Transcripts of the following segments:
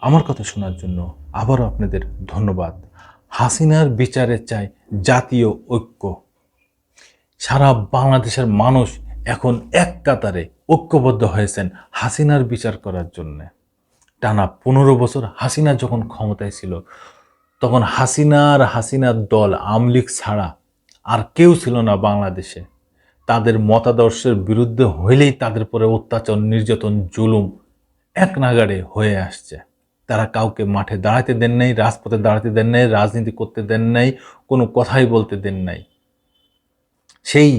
আমার কথা শোনার জন্য আবারও আপনাদের ধন্যবাদ। হাসিনার বিচারে চাই জাতীয় ঐক্য। সারা বাংলাদেশের মানুষ এখন এক কাতারে ঐক্যবদ্ধ হয়েছেন হাসিনার বিচার করার জন্য। টানা 15 বছর হাসিনা যখন ক্ষমতায় ছিল, তখন হাসিনার দল আওয়ামী লীগ ছাড়া আর কেউ ছিল না বাংলাদেশে। তাদের মতাদর্শের বিরুদ্ধে হইলেই তাদের পরে অত্যাচার, নির্যাতন, জুলুম এক নাগাড়ে হয়ে আসছে। তারা কাউকে মাঠে দাঁড়াতে দেন নাই, রাজপথে দাঁড়াতে দেন নাই, রাজনীতি করতে দেন নাই, কোনো কথাই বলতে দেন নাই। সেই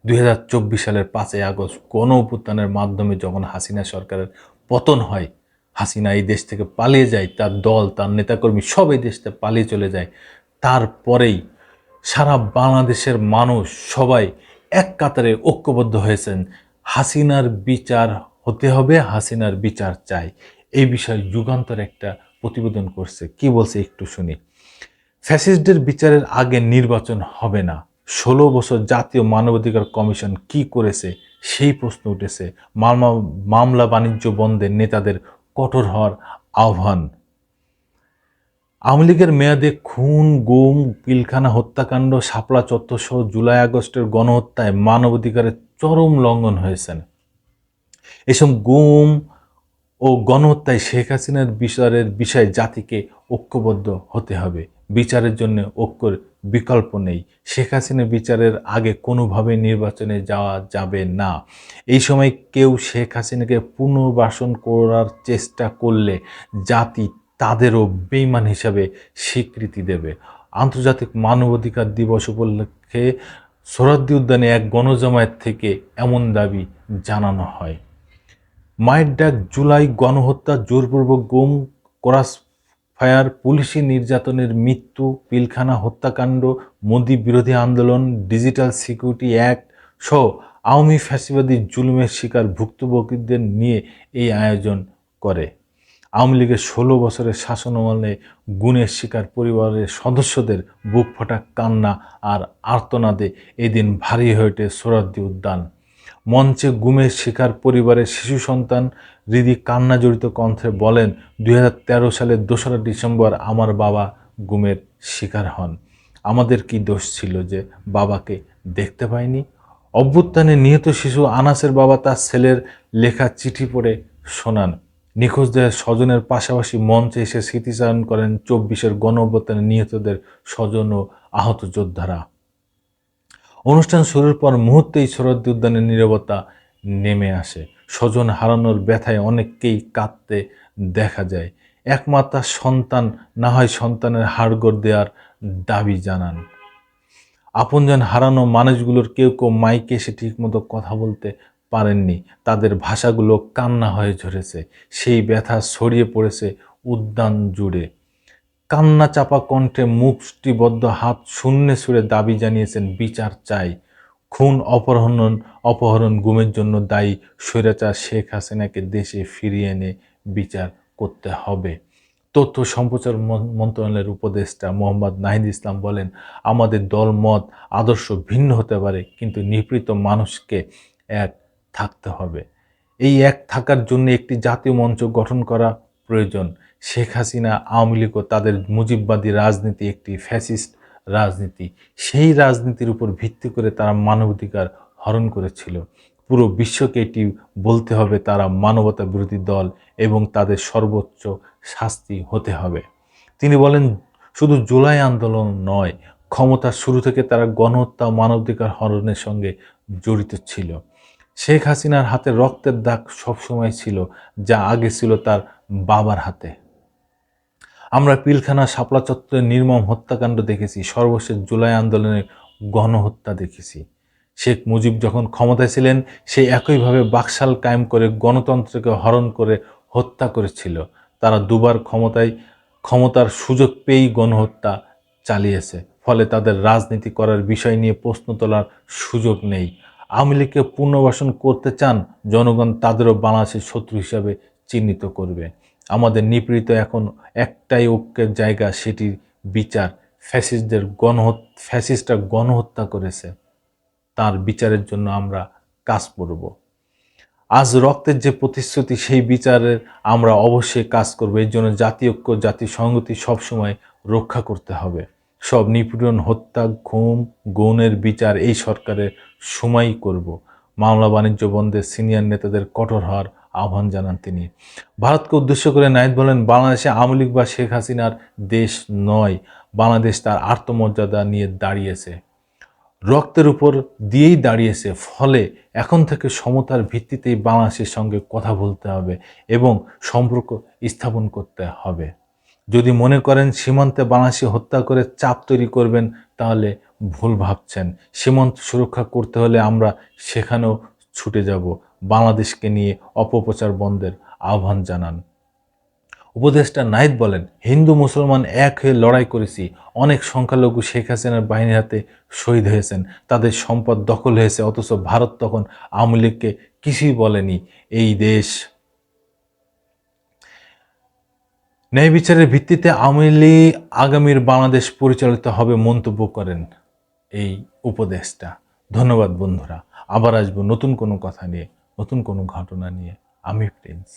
2024 সালের 5ই আগস্ট গণ অভ্যুত্থানের মাধ্যমে যখন হাসিনা সরকারের পতন হয়, হাসিনা এই দেশ থেকে পালিয়ে যায়, তার দল, তার নেতাকর্মী সব এই দেশ থেকে পালিয়ে চলে যায়। তারপরেই সারা বাংলাদেশের মানুষ সবাই এক কাতারে ঐক্যবদ্ধ হয়েছেন, হাসিনার বিচার হতে হবে, হাসিনার বিচার চাই। এই বিষয়ে যুগান্তর একটা প্রতিবেদন করছে। কি বলছে একটু শুনি। ফ্যাসিস্টদের বিচারের আগে নির্বাচন হবে না। 16 বছর জাতীয় মানবাধিকার কমিশন কি করেছে সেই প্রশ্ন উঠেছে। মামলা বাণিজ্য বন্ধে নেতাদের কঠোর হওয়ার আহ্বান। আওয়ামী লীগের মেয়াদে খুন, গুম, পিলখানা হত্যাকাণ্ড, শাপলা চত্বর সহ জুলাই আগস্টের গণহত্যায় মানবাধিকারের চরম লঙ্ঘন হয়েছেন। এসব গুম ও গণহত্যায় শেখ হাসিনার বিচারের বিষয়ে জাতিকে ঐক্যবদ্ধ হতে হবে। বিচারের জন্য ঐক্যের বিকল্প নেই। শেখ হাসিনার বিচারের আগে কোনোভাবেই নির্বাচনে যাওয়া যাবে না। এই সময় কেউ শেখ হাসিনাকে পুনর্বাসন করার চেষ্টা করলে জাতি তাদেরও বেঈমান হিসাবে স্বীকৃতি দেবে। আন্তর্জাতিক মানবাধিকার দিবস উপলক্ষে সোহরাওয়ার্দী উদ্যানে এক গণজমায়েত থেকে এমন দাবি জানানো হয়। মায়ের ডাক, জুলাই গণহত্যা, জোরপূর্বক গুম, ক্রস ফায়ার, পুলিশি নির্যাতনের মৃত্যু, পিলখানা হত্যাকাণ্ড, মোদি বিরোধী আন্দোলন, ডিজিটাল সিকিউরিটি অ্যাক্ট সহ আওয়ামী ফ্যাসিবাদী জুলুমের শিকার ভুক্তভোগীদের নিয়ে এই আয়োজন করে। আওয়ামী লীগের 16 বছরের শাসনামলে গুণের শিকার পরিবারের সদস্যদের বুক ফাটা কান্না আর আর্তনাদে এদিন ভারী হয়ে ওঠে সোহরাওয়ার্দী উদ্যান। মঞ্চে গুমের শিকার পরিবারের শিশু সন্তান হৃদি কান্না জড়িত কণ্ঠে বলেন, 2013 সালের 2রা ডিসেম্বর আমার বাবা গুমের শিকার হন। আমাদের কি দোষ ছিল যে বাবাকে দেখতে পাইনি? অভ্যুত্থানে নিহত শিশু আনাসের বাবা তার ছেলের লেখা চিঠি পড়ে শোনান। নিখোঁজদের স্বজনের পাশাপাশি মঞ্চে এসে স্মৃতিচারণ করেন 24-এর গণ অভ্যুত্থানে নিহতদের স্বজন ও আহত যোদ্ধারা। অনুষ্ঠান শুরুর পর মুহূর্তেই সোহরাওয়ার্দী উদ্যানের নীরবতা নেমে আসে। স্বজন হারানোর ব্যথায় অনেককেই কাঁদতে দেখা যায়। একমাত্র সন্তান না হয় সন্তানের হাড়গোড় দেওয়ার দাবি জানান। আপনজন হারানো মানুষগুলোর কেউ কেউ মাইকে এসে ঠিকমতো কথা বলতে পারেননি। তাদের ভাষাগুলো কান্না হয়ে ঝরেছে। সেই ব্যথা ছড়িয়ে পড়েছে উদ্যান জুড়ে। কান্না চাপা কণ্ঠে মুষ্টিবদ্ধ হাত শূন্যে ছুঁড়ে দাবি জানিয়েছেন বিচার চাই। খুন, অপহরণ, গুমের জন্য দায়ী স্বৈরাচার শেখ হাসিনাকে দেশে ফিরিয়ে এনে বিচার করতে হবে। তথ্য সম্প্রচার মন্ত্রণালয়ের উপদেষ্টা মোহাম্মদ নাহিদ ইসলাম বলেন, আমাদের দল মত আদর্শ ভিন্ন হতে পারে, কিন্তু নিপীড়িত মানুষকে এক থাকতে হবে। এই এক থাকার জন্য একটি জাতীয় মঞ্চ গঠন করা প্রয়োজন। শেখ হাসিনা, আওয়ামী লীগ ও তাদের মুজিববাদী রাজনীতি একটি ফ্যাসিস্ট রাজনীতি। সেই রাজনীতির উপর ভিত্তি করে তারা মানবাধিকার হরণ করেছিল। পুরো বিশ্বকে এটি বলতে হবে তারা মানবতা বিরোধী দল এবং তাদের সর্বোচ্চ শাস্তি হতে হবে। তিনি বলেন, শুধু জুলাই আন্দোলন নয়, ক্ষমতার শুরু থেকে তারা গণহত্যা, মানবাধিকার হরণের সঙ্গে জড়িত ছিল। শেখ হাসিনার হাতে রক্তের দাগ সবসময় ছিল, যা আগে ছিল তার বাবার হাতে। আমরা পিলখানা, শাপলা চত্বরের নির্মম হত্যাকাণ্ড দেখেছি, সর্বশেষ জুলাই আন্দোলনের গণহত্যা দেখেছি। শেখ মুজিব যখন ক্ষমতায় ছিলেন, সে একইভাবে বাকশাল কায়েম করে গণতন্ত্রকে হরণ করে হত্যা করেছিল। তারা দুবার ক্ষমতার সুযোগ পেয়েই গণহত্যা চালিয়েছে। ফলে তাদের রাজনীতি করার বিষয় নিয়ে প্রশ্ন তোলার সুযোগ নেই। আওয়ামী লীগকে পুনর্বাসন করতে চান, জনগণ তাদেরও বাংলাদেশের শত্রু হিসাবে চিহ্নিত করবে। আমাদের নিপীড়িত এখন একটাই ঐক্যের জায়গা, সেটির বিচার। ফ্যাসিস্টরা গণহত্যা করেছে, তার বিচারের জন্য আমরা কাজ করব। আজ রক্তের যে প্রতিশ্রুতি, সেই বিচারের আমরা অবশ্যই কাজ করব। এর জন্য জাতীয় ঐক্য, জাতীয় সংহতি সবসময় রক্ষা করতে হবে। সব নিপীড়ন, হত্যা, খুন, গৌণের বিচার এই সরকারের সময়ই করব। মামলা বাণিজ্য বন্ধে সিনিয়র নেতাদের কঠোর হওয়ার আহ্বান জানান তিনি। ভারতকে উদ্দেশ্য করে নাহিদ বলেন, বাংলাদেশে আওয়ামী লীগ বা শেখ হাসিনার দেশ নয়, বাংলাদেশ তার আত্মমর্যাদা নিয়ে দাঁড়িয়েছে, রক্তের উপর দিয়েই দাঁড়িয়েছে। ফলে এখন থেকে সমতার ভিত্তিতেই বাংলাদেশের সঙ্গে কথা বলতে হবে এবং সম্পর্ক স্থাপন করতে হবে। যদি মনে করেন সীমান্তে বাংলাদেশি হত্যা করে চাপ তৈরি করবেন, তাহলে ভুল ভাবছেন। সীমান্ত সুরক্ষা করতে হলে আমরা সেখানেও ছুটে যাব। বাংলাদেশকে নিয়ে অপপ্রচার বন্ধের আহ্বান জানান। উপদেষ্টা নাহিদ বলেন, হিন্দু মুসলমান এক হয়ে লড়াই করেছি। অনেক সংখ্যালঘু শেখ হাসিনার বাহিনীর হাতে শহীদ হয়েছেন, তাদের সম্পদ দখল হয়েছে, অথচ ভারত তখন আওয়ামী লীগকে কিছুই বলেনি। এই দেশ ন্যায় বিচারের ভিত্তিতে আওয়ামী লীগ আগামীর বাংলাদেশ পরিচালিত হবে মন্তব্য করেন এই উপদেষ্টা। ধন্যবাদ বন্ধুরা, আবার আসবো নতুন কোনো কথা নিয়ে, নতুন কোনো ঘটনা নিয়ে। আমি প্রিন্স।